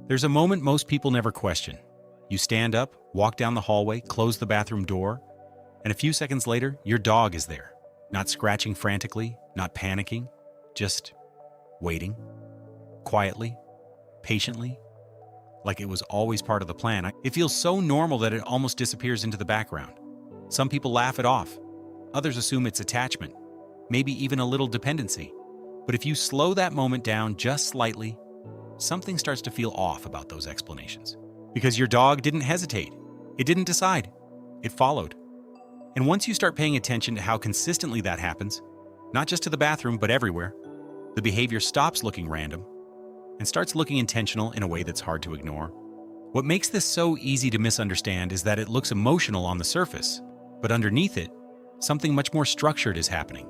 There's a moment most people never question. You stand up, walk down the hallway, close the bathroom door, and a few seconds later, your dog is there. Not scratching frantically, not panicking, just waiting. Quietly, patiently, like it was always part of the plan. It feels so normal that it almost disappears into the background. Some people laugh it off. Others assume it's attachment, maybe even a little dependency. But if you slow that moment down just slightly, something starts to feel off about those explanations. Because your dog didn't hesitate. It didn't decide. It followed. And once you start paying attention to how consistently that happens, not just to the bathroom, but everywhere, the behavior stops looking random and starts looking intentional in a way that's hard to ignore. What makes this so easy to misunderstand is that it looks emotional on the surface, but underneath it, something much more structured is happening.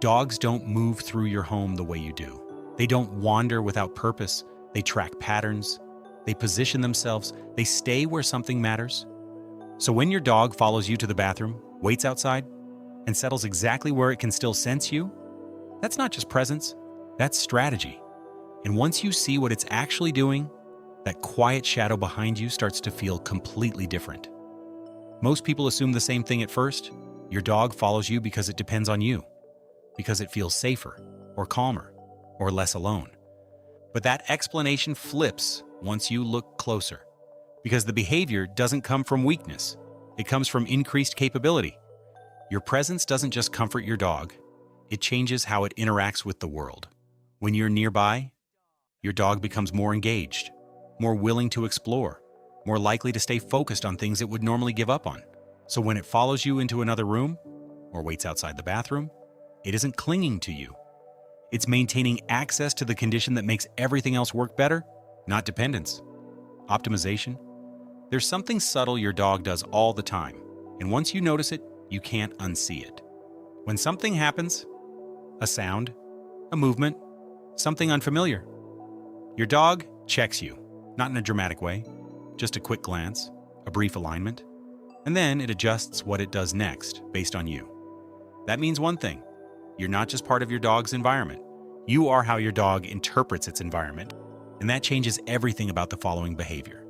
Dogs don't move through your home the way you do. They don't wander without purpose. They track patterns. They position themselves. They stay where something matters. So when your dog follows you to the bathroom, waits outside, and settles exactly where it can still sense you, that's not just presence, that's strategy. And once you see what it's actually doing, that quiet shadow behind you starts to feel completely different. Most people assume the same thing at first. Your dog follows you because it depends on you, because it feels safer, or calmer, or less alone. But that explanation flips once you look closer, because the behavior doesn't come from weakness. It comes from increased capability. Your presence doesn't just comfort your dog, it changes how it interacts with the world. When you're nearby, your dog becomes more engaged, more willing to explore, more likely to stay focused on things it would normally give up on. So when it follows you into another room, or waits outside the bathroom, it isn't clinging to you. It's maintaining access to the condition that makes everything else work better, not dependence. Optimization. There's something subtle your dog does all the time, and once you notice it, you can't unsee it. When something happens, a sound, a movement, something unfamiliar, your dog checks you, not in a dramatic way, just a quick glance, a brief alignment, and then it adjusts what it does next based on you. That means one thing: you're not just part of your dog's environment. You are how your dog interprets its environment, and that changes everything about the following behavior.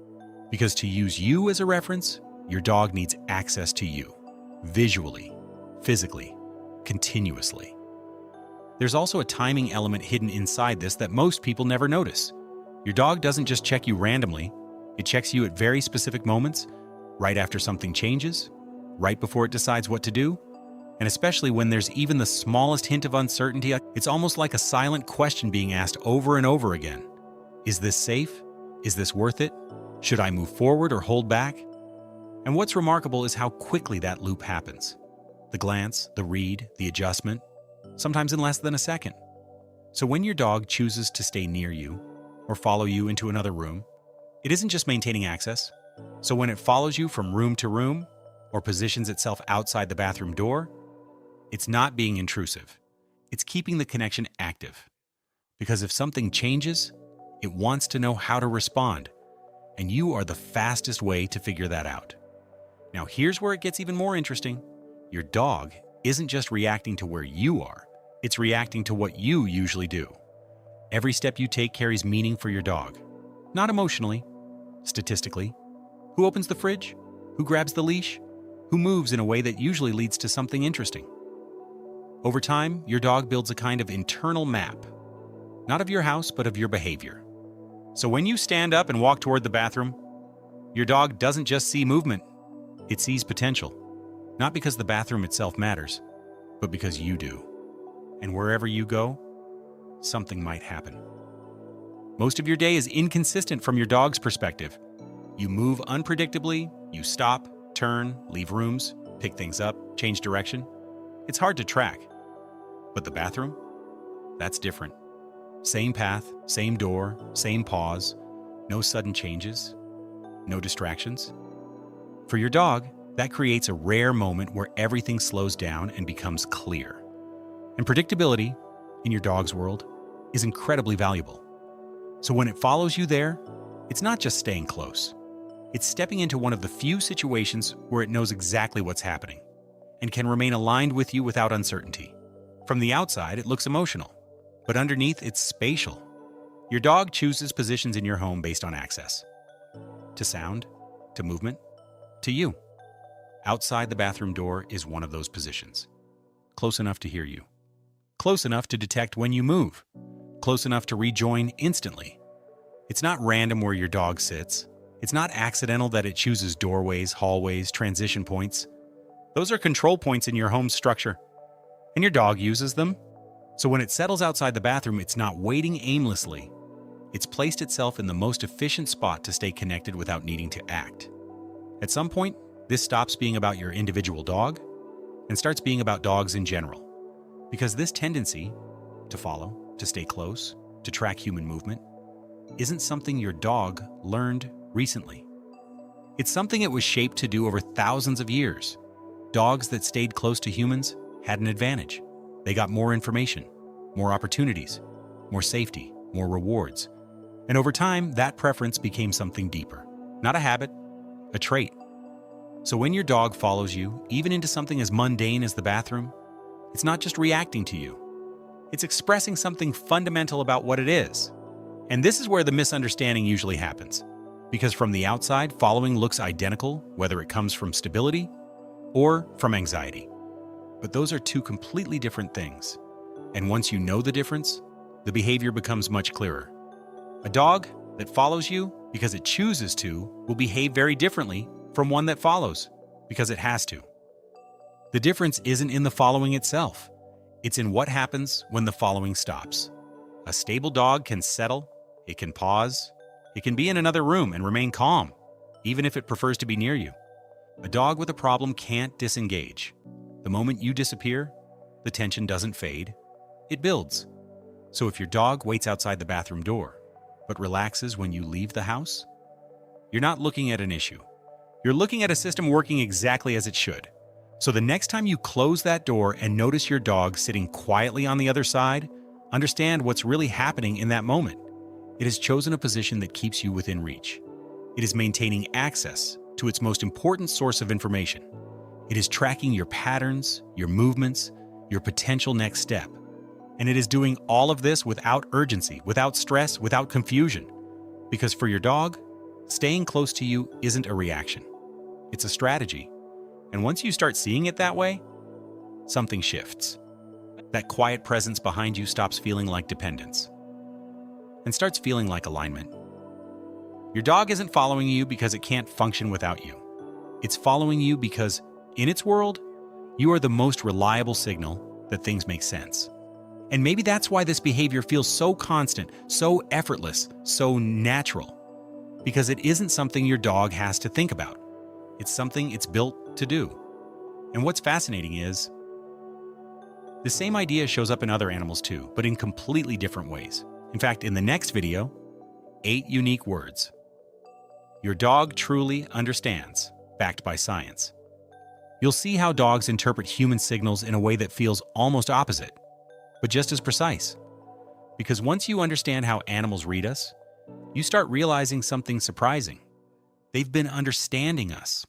Because to use you as a reference, your dog needs access to you, visually, physically, continuously. There's also a timing element hidden inside this that most people never notice. Your dog doesn't just check you randomly, it checks you at very specific moments, right after something changes, right before it decides what to do, and especially when there's even the smallest hint of uncertainty. It's almost like a silent question being asked over and over again. Is this safe? Is this worth it? Should I move forward or hold back? And what's remarkable is how quickly that loop happens. The glance, the read, the adjustment, sometimes in less than a second. So when your dog chooses to stay near you or follow you into another room, it isn't just maintaining access. So when it follows you from room to room or positions itself outside the bathroom door, it's not being intrusive. It's keeping the connection active. Because if something changes, it wants to know how to respond, and you are the fastest way to figure that out. Now here's where it gets even more interesting. Your dog isn't just reacting to where you are, it's reacting to what you usually do. Every step you take carries meaning for your dog. Not emotionally, statistically. Who opens the fridge? Who grabs the leash? Who moves in a way that usually leads to something interesting? Over time, your dog builds a kind of internal map, not of your house, but of your behavior. So when you stand up and walk toward the bathroom, your dog doesn't just see movement, it sees potential. Not because the bathroom itself matters, but because you do. And wherever you go, something might happen. Most of your day is inconsistent from your dog's perspective. You move unpredictably, you stop, turn, leave rooms, pick things up, change direction. It's hard to track. But the bathroom? That's different. Same path, same door, same pause, no sudden changes, no distractions. For your dog, that creates a rare moment where everything slows down and becomes clear. And predictability, in your dog's world, is incredibly valuable. So when it follows you there, it's not just staying close. It's stepping into one of the few situations where it knows exactly what's happening and can remain aligned with you without uncertainty. From the outside, it looks emotional, but underneath, it's spatial. Your dog chooses positions in your home based on access. To sound, to movement, to you. Outside the bathroom door is one of those positions. Close enough to hear you. Close enough to detect when you move. Close enough to rejoin instantly. It's not random where your dog sits. It's not accidental that it chooses doorways, hallways, transition points. Those are control points in your home's structure. And your dog uses them. So when it settles outside the bathroom, it's not waiting aimlessly. It's placed itself in the most efficient spot to stay connected without needing to act. At some point, this stops being about your individual dog and starts being about dogs in general. Because this tendency to follow, to stay close, to track human movement, isn't something your dog learned recently. It's something it was shaped to do over thousands of years. Dogs that stayed close to humans had an advantage. They got more information, more opportunities, more safety, more rewards. And over time, that preference became something deeper. Not a habit, a trait. So when your dog follows you, even into something as mundane as the bathroom, it's not just reacting to you. It's expressing something fundamental about what it is. And this is where the misunderstanding usually happens. Because from the outside, following looks identical, whether it comes from stability or from anxiety. But those are two completely different things. And once you know the difference, the behavior becomes much clearer. A dog that follows you because it chooses to will behave very differently from one that follows because it has to. The difference isn't in the following itself. It's in what happens when the following stops. A stable dog can settle, it can pause, it can be in another room and remain calm, even if it prefers to be near you. A dog with a problem can't disengage. The moment you disappear, the tension doesn't fade, it builds. So if your dog waits outside the bathroom door, but relaxes when you leave the house, you're not looking at an issue. You're looking at a system working exactly as it should. So the next time you close that door and notice your dog sitting quietly on the other side, understand what's really happening in that moment. It has chosen a position that keeps you within reach. It is maintaining access to its most important source of information. It is tracking your patterns, your movements, your potential next step. And it is doing all of this without urgency, without stress, without confusion. Because for your dog, staying close to you isn't a reaction. It's a strategy. And once you start seeing it that way, something shifts. That quiet presence behind you stops feeling like dependence and starts feeling like alignment. Your dog isn't following you because it can't function without you. It's following you because, in its world, you are the most reliable signal that things make sense. And maybe that's why this behavior feels so constant, so effortless, so natural. Because it isn't something your dog has to think about. It's something it's built to do. And what's fascinating is, the same idea shows up in other animals too, but in completely different ways. In fact, in the next video, 8 unique words. Your dog truly understands, backed by science. You'll see how dogs interpret human signals in a way that feels almost opposite, but just as precise. Because once you understand how animals read us, you start realizing something surprising. They've been understanding us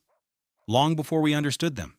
long before we understood them.